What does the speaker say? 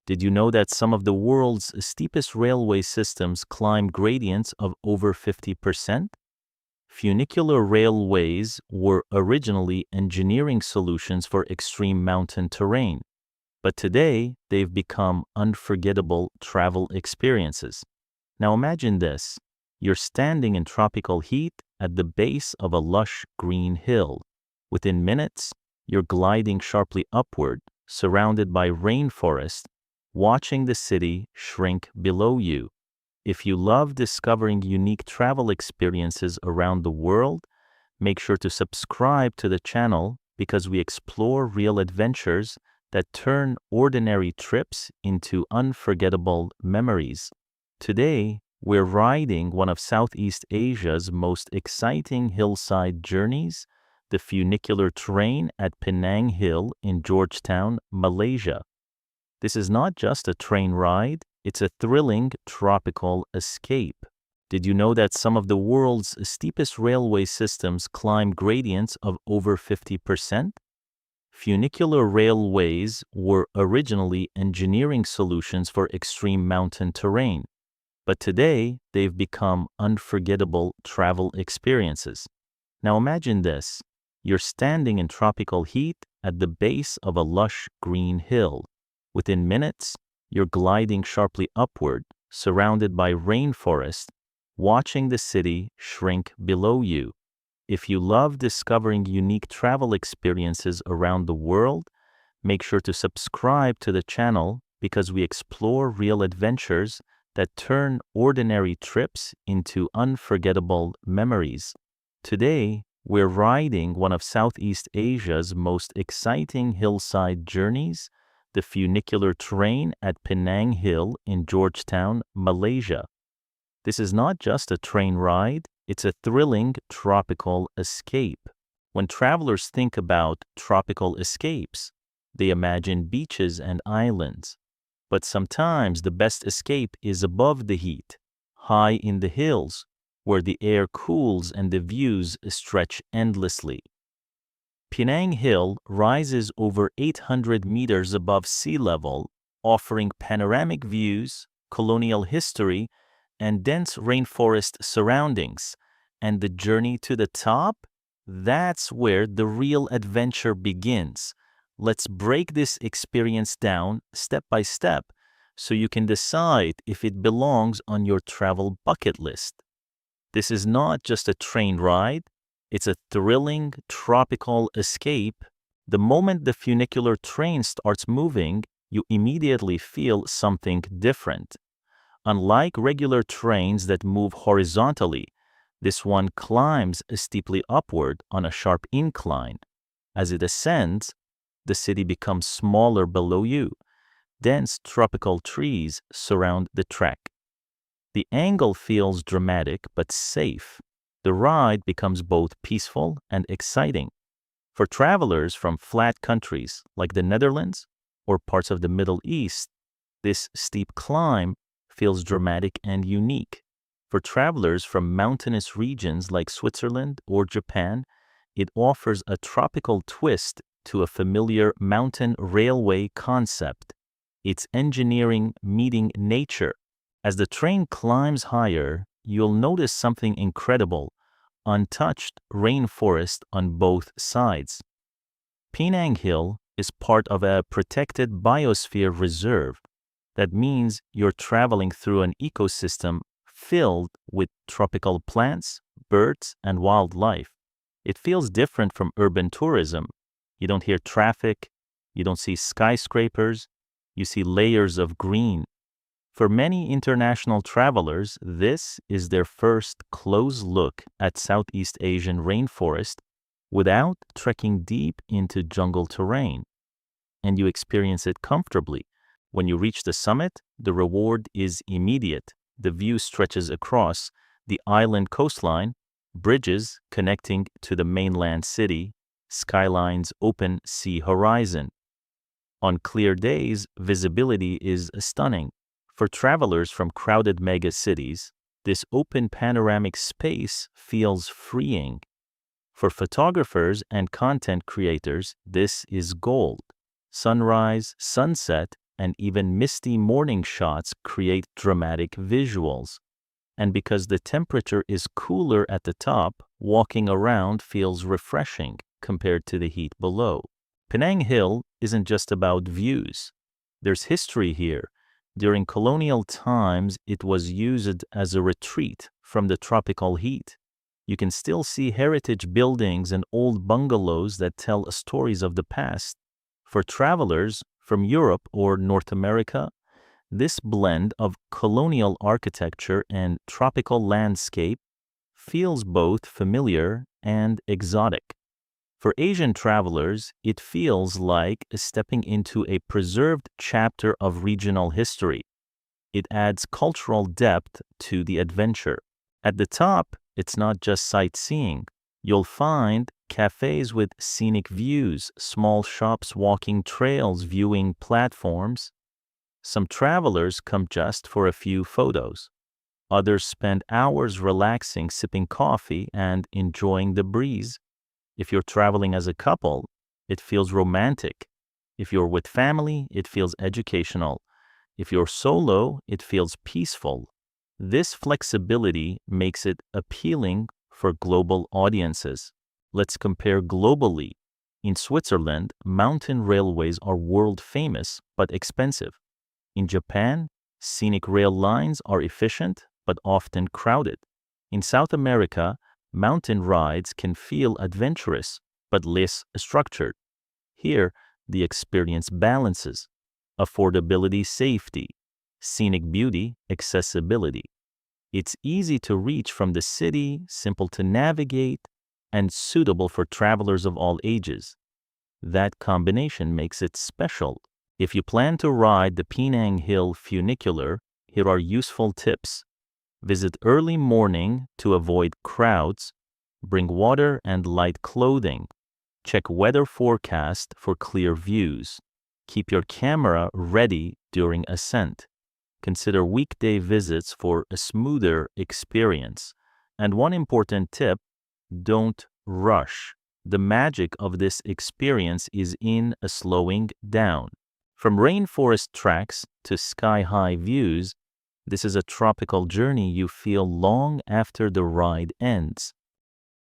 Did you know that some of the world's steepest railway systems climb gradients of over 50%? Funicular railways were originally engineering solutions for extreme mountain terrain, but today they've become unforgettable travel experiences. Now imagine this. You're standing in tropical heat at the base of a lush green hill. Within minutes, you're gliding sharply upward, surrounded by rainforest, watching the city shrink below you. If you love discovering unique travel experiences around the world, make sure to subscribe to the channel because we explore real adventures that turn ordinary trips into unforgettable memories. Today, we're riding one of Southeast Asia's most exciting hillside journeys, the Funicular Train at Penang Hill in Georgetown, Malaysia. This is not just a train ride, it's a thrilling tropical escape. Did you know that some of the world's steepest railway systems climb gradients of over 50%? Funicular railways were originally engineering solutions for extreme mountain terrain, but today they've become unforgettable travel experiences. Now imagine this. You're standing in tropical heat at the base of a lush green hill. Within minutes, you're gliding sharply upward, surrounded by rainforest, watching the city shrink below you. If you love discovering unique travel experiences around the world, make sure to subscribe to the channel because we explore real adventures that turn ordinary trips into unforgettable memories. Today, we're riding one of Southeast Asia's most exciting hillside journeys, the Funicular Train at Penang Hill in Georgetown, Malaysia. This is not just a train ride, it's a thrilling tropical escape. When travelers think about tropical escapes, they imagine beaches and islands. But sometimes the best escape is above the heat, high in the hills, where the air cools and the views stretch endlessly. Penang Hill rises over 800 meters above sea level, offering panoramic views, colonial history, and dense rainforest surroundings. And the journey to the top? That's where the real adventure begins. Let's break this experience down step by step so you can decide if it belongs on your travel bucket list. This is not just a train ride, it's a thrilling tropical escape. The moment the funicular train starts moving, you immediately feel something different. Unlike regular trains that move horizontally, this one climbs steeply upward on a sharp incline. As it ascends, the city becomes smaller below you. Dense tropical trees surround the track. The angle feels dramatic but safe. The ride becomes both peaceful and exciting. For travelers from flat countries like the Netherlands or parts of the Middle East, this steep climb feels dramatic and unique. For travelers from mountainous regions like Switzerland or Japan, it offers a tropical twist to a familiar mountain railway concept. It's engineering meeting nature. As the train climbs higher, you'll notice something incredible: untouched rainforest on both sides. Penang Hill is part of a protected biosphere reserve. That means you're traveling through an ecosystem filled with tropical plants, birds, and wildlife. It feels different from urban tourism. You don't hear traffic, you don't see skyscrapers, you see layers of green. For many international travelers, this is their first close look at Southeast Asian rainforest without trekking deep into jungle terrain. And you experience it comfortably. When you reach the summit, the reward is immediate. The view stretches across the island coastline, bridges connecting to the mainland city, skylines open sea horizon. On clear days, visibility is stunning. For travelers from crowded mega cities, this open panoramic space feels freeing. For photographers and content creators, this is gold. Sunrise, sunset, and even misty morning shots create dramatic visuals. And because the temperature is cooler at the top, walking around feels refreshing compared to the heat below. Penang Hill isn't just about views. There's history here. During colonial times, it was used as a retreat from the tropical heat. You can still see heritage buildings and old bungalows that tell stories of the past. For travelers from Europe or North America, this blend of colonial architecture and tropical landscape feels both familiar and exotic. For Asian travelers, it feels like stepping into a preserved chapter of regional history. It adds cultural depth to the adventure. At the top, it's not just sightseeing. You'll find cafes with scenic views, small shops walking trails, viewing platforms. Some travelers come just for a few photos. Others spend hours relaxing, sipping coffee, and enjoying the breeze. If you're traveling as a couple, it feels romantic. If you're with family, it feels educational. If you're solo, it feels peaceful. This flexibility makes it appealing for global audiences. Let's compare globally. In Switzerland, mountain railways are world famous but expensive. In Japan, scenic rail lines are efficient but often crowded. In South America, mountain rides can feel adventurous but less structured. Here, the experience balances affordability, safety, scenic beauty, accessibility. It's easy to reach from the city, simple to navigate, and suitable for travelers of all ages. That combination makes it special. If you plan to ride the Penang Hill Funicular, here are useful tips. Visit early morning to avoid crowds. Bring water and light clothing. Check weather forecast for clear views. Keep your camera ready during ascent. Consider weekday visits for a smoother experience. And one important tip, don't rush. The magic of this experience is in a slowing down. From rainforest tracks to sky-high views, this is a tropical journey you feel long after the ride ends.